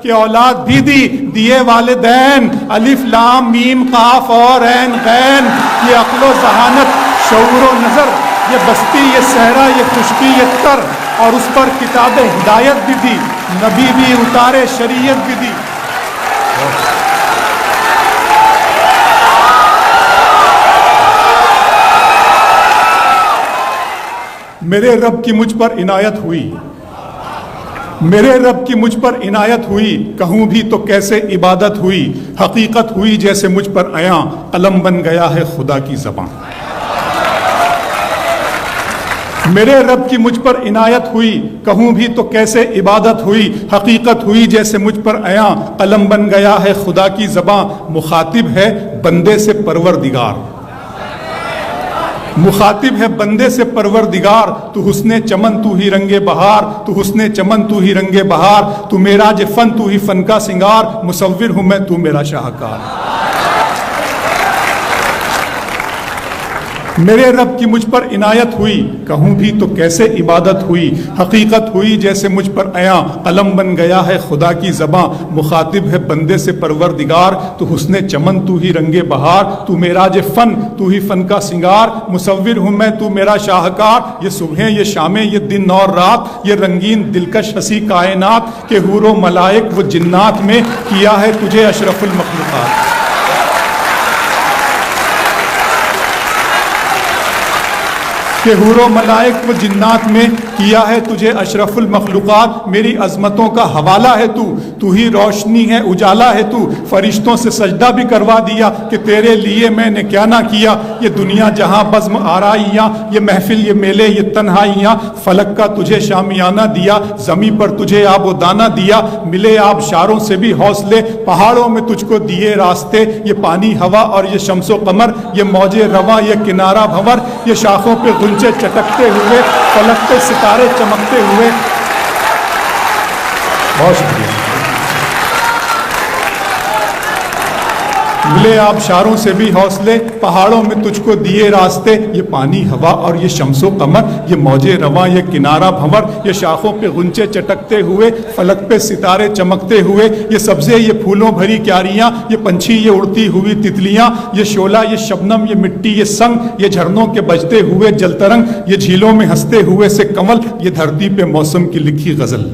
کہ اولاد بھی دی، دیے والدین، الف لام میم قاف اور عین غین، یہ عقل و ذہانت، شعور و نظر، یہ بستی، یہ صحرا، یہ خشکی، یہ تر، اور اس پر کتاب ہدایت بھی دی، نبی بھی اتارے، شریعت بھی دی۔ میرے رب کی مجھ پر عنایت ہوئی، میرے رب کی مجھ پر عنایت ہوئی، کہوں بھی تو کیسے عبادت ہوئی، حقیقت ہوئی جیسے مجھ پر عیاں، قلم بن گیا ہے خدا کی زبان۔ میرے رب کی مجھ پر عنایت ہوئی، کہوں بھی تو کیسے عبادت ہوئی، حقیقت ہوئی جیسے مجھ پر عیاں، قلم بن گیا ہے خدا کی زبان۔ مخاطب ہے بندے سے پروردگار، مخاطب ہے بندے سے پروردگار، تو حسن چمن تو ہی رنگ بہار، تو حسن چمن تو ہی رنگ بہار، تو معراج فن تو ہی فن کا سنگار، مصور ہوں میں تو میرا شاہکار۔ میرے رب کی مجھ پر عنایت ہوئی، کہوں بھی تو کیسے عبادت ہوئی، حقیقت ہوئی جیسے مجھ پر عیاں، قلم بن گیا ہے خدا کی زباں۔ مخاطب ہے بندے سے پروردگار، تو حسن چمن تو ہی رنگ بہار، تو معراج فن تو ہی فن کا سنگار، مصور ہوں میں تو میرا شاہکار۔ یہ صبحیں، یہ شامیں، یہ دن اور رات، یہ رنگین دلکش ہنسی کائنات، کہ حور و ملائک و جنات میں کیا ہے تجھے اشرف المخلوقات۔ کہ حور و ملائک و جنات میں کیا ہے تجھے اشرف المخلوقات۔ میری عظمتوں کا حوالہ ہے تو ہی روشنی ہے، اجالا ہے تو، فرشتوں سے سجدہ بھی کروا دیا کہ تیرے لیے میں نے کیا نہ کیا۔ یہ دنیا جہاں بزم آرائیاں، یہ محفل، یہ میلے، یہ تنہائیاں، فلک کا تجھے شامیانہ دیا، زمیں پر تجھے آب و دانہ دیا، ملے آبشاروں سے بھی حوصلے، پہاڑوں میں تجھ کو دیے راستے، یہ پانی ہوا اور یہ شمس و قمر، یہ موج رواں، یہ کنارہ بھنور، یہ شاخوں پہ غنچے چٹکتے ہوئے، فلک پہ ستارے چمکتے ہوئے۔ بہت شکریہ۔ ملے آبشاروں سے بھی حوصلے، پہاڑوں میں تجھ کو دیے راستے، یہ پانی ہوا اور یہ شمس و قمر، یہ موج رواں، یہ کنارہ بھنور، یہ شاخوں پہ غنچے چٹکتے ہوئے، فلک پہ ستارے چمکتے ہوئے، یہ سبزے، یہ پھولوں بھری کیاریاں، یہ پنچھی، یہ اڑتی ہوئی تتلیاں، یہ شعلہ، یہ شبنم، یہ مٹی، یہ سنگ، یہ جھرنوں کے بجتے ہوئے جل ترنگ، یہ جھیلوں میں ہنستے ہوئے سے کنول، یہ دھرتی پہ موسم کی لکھی غزل۔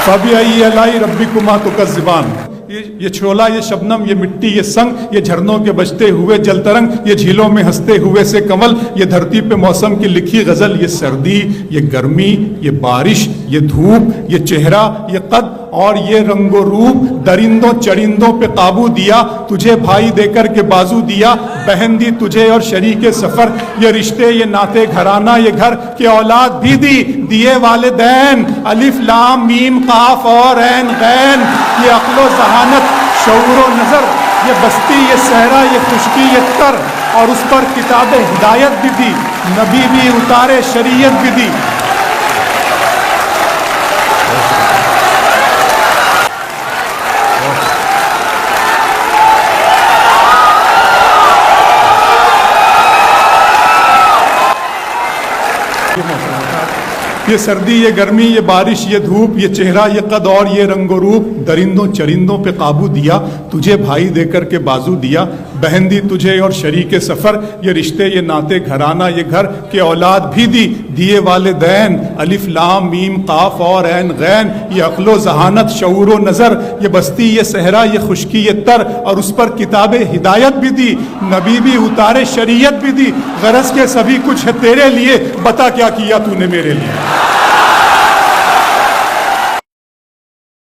فَبِأَيِّ آلَاءِ رَبِّكُمَا تُكَذِّبَانِ، یہ چھولا، یہ شبنم، یہ مٹی، یہ سنگ، یہ جھرنوں کے بجتے ہوئے جل ترنگ، یہ جھیلوں میں ہنستے ہوئے سے کنول، یہ دھرتی پہ موسم کی لکھی غزل۔ یہ سردی، یہ گرمی، یہ بارش، یہ دھوپ، یہ چہرہ، یہ قد اور یہ رنگ و روپ، درندوں چرندوں پہ قابو دیا، تجھے بھائی دے کر کے بازو دیا، بہن دی تجھے اور شریک سفر، یہ رشتے، یہ ناطے گھرانہ، یہ گھر، کہ اولاد بھی دی، دیے والدین، الف لام میم قاف اور عین غین، یہ عقل و ذہانت، شعور و نظر، یہ بستی، یہ صحرا، یہ خشکی، یہ تر، اور اس پر کتاب ہدایت بھی دی، نبی بھی اتارے، شریعت بھی دی۔ یہ سردی، یہ گرمی، یہ بارش، یہ دھوپ، یہ چہرہ، یہ قد اور یہ رنگ و روپ، درندوں چرندوں پہ قابو دیا، تجھے بھائی دے کر کے بازو دیا، بہن دی تجھے اور شریک سفر، یہ رشتے، یہ ناطے گھرانہ، یہ گھر، کہ اولاد بھی دی، دیے والدین، الف لام میم قاف اور عین غین، یہ عقل و ذہانت، شعور و نظر، یہ بستی، یہ صحرا، یہ خشکی، یہ تر، اور اس پر کتاب ہدایت بھی دی، نبی بھی اتارے، شریعت بھی دی۔ غرض کے سبھی کچھ ہے تیرے لیے، بتا کیا کیا تو نے میرے لیے۔